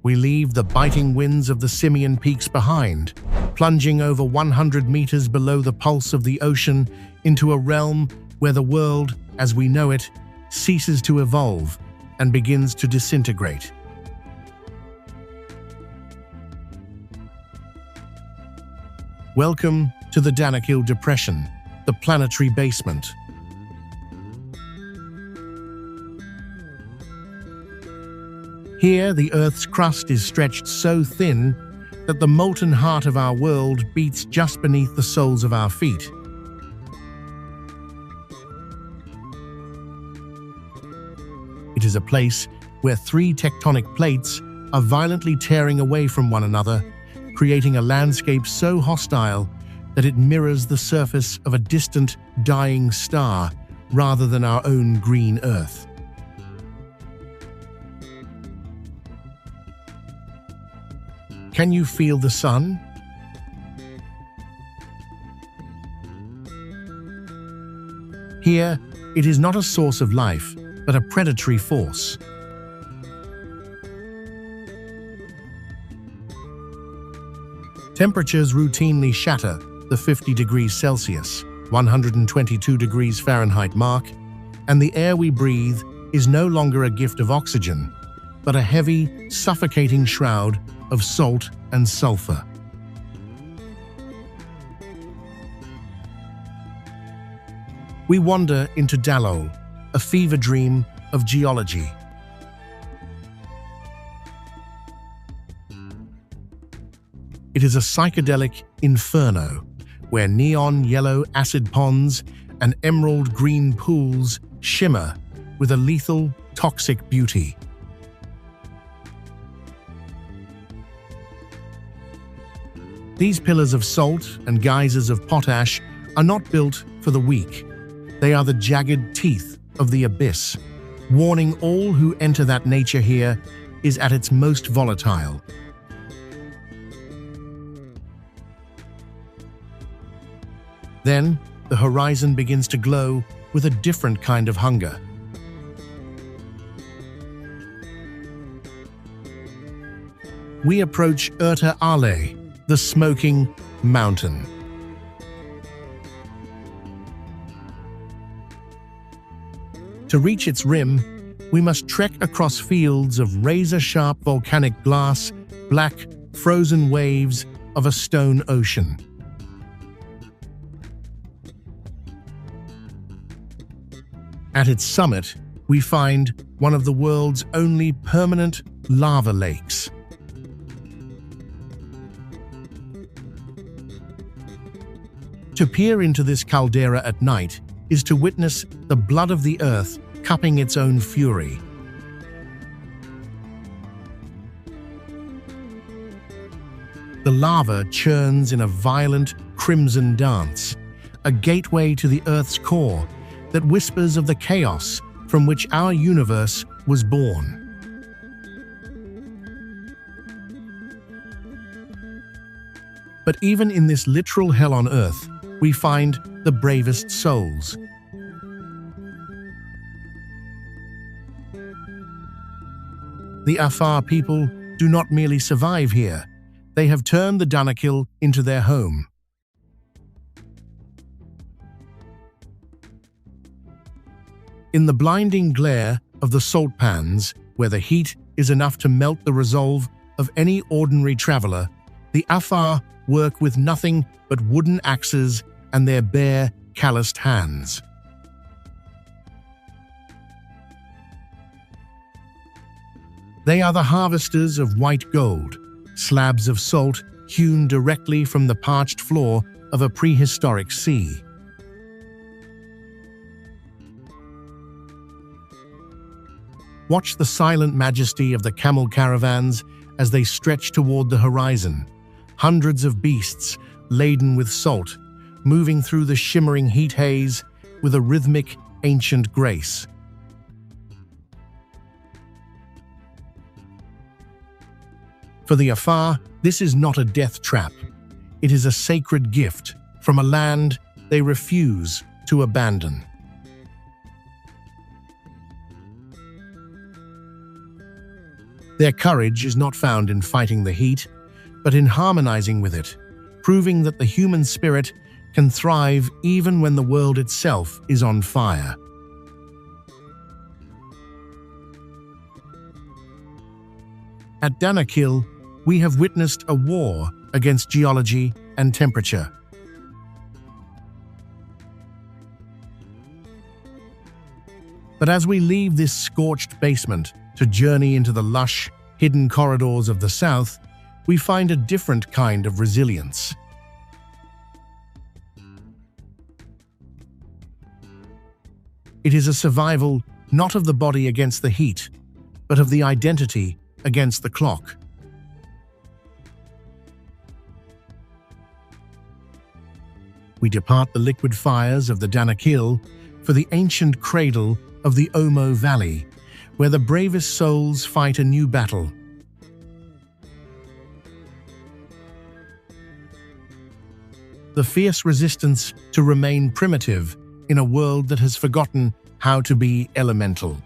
we leave the biting winds of the Simian Peaks behind, plunging over 100 meters below the pulse of the ocean into a realm where the world, as we know it, ceases to evolve and begins to disintegrate. Welcome to the Danakil Depression, the planetary basement. Here, the Earth's crust is stretched so thin that the molten heart of our world beats just beneath the soles of our feet. It is a place where three tectonic plates are violently tearing away from one another, creating a landscape so hostile that it mirrors the surface of a distant, dying star rather than our own green Earth. Can you feel the sun? Here, it is not a source of life, but a predatory force. Temperatures routinely shatter the 50 degrees Celsius, 122 degrees Fahrenheit mark, and the air we breathe is no longer a gift of oxygen, but a heavy, suffocating shroud of salt and sulfur. We wander into Dalol, a fever dream of geology. It is a psychedelic inferno, where neon yellow acid ponds and emerald green pools shimmer with a lethal, toxic beauty. These pillars of salt and geysers of potash are not built for the weak. They are the jagged teeth of the abyss, warning all who enter that nature here is at its most volatile. Then, the horizon begins to glow with a different kind of hunger. We approach Erta Ale, the smoking mountain. To reach its rim, we must trek across fields of razor-sharp volcanic glass, black, frozen waves of a stone ocean. At its summit, we find one of the world's only permanent lava lakes. To peer into this caldera at night is to witness the blood of the earth cupping its own fury. The lava churns in a violent crimson dance, a gateway to the Earth's core that whispers of the chaos from which our universe was born. But even in this literal hell on Earth, we find the bravest souls. The Afar people do not merely survive here, they have turned the Danakil into their home. In the blinding glare of the salt pans, where the heat is enough to melt the resolve of any ordinary traveler, the Afar work with nothing but wooden axes and their bare, calloused hands. They are the harvesters of white gold, slabs of salt hewn directly from the parched floor of a prehistoric sea. Watch the silent majesty of the camel caravans as they stretch toward the horizon, hundreds of beasts laden with salt, moving through the shimmering heat haze with a rhythmic, ancient grace. For the Afar, this is not a death trap. It is a sacred gift from a land they refuse to abandon. Their courage is not found in fighting the heat, but in harmonizing with it, proving that the human spirit can thrive even when the world itself is on fire. At Danakil, we have witnessed a war against geology and temperature. But as we leave this scorched basement to journey into the lush, hidden corridors of the south, we find a different kind of resilience. It is a survival not of the body against the heat, but of the identity against the clock. We depart the liquid fires of the Danakil for the ancient cradle of the Omo Valley, where the bravest souls fight a new battle. The fierce resistance to remain primitive in a world that has forgotten how to be elemental.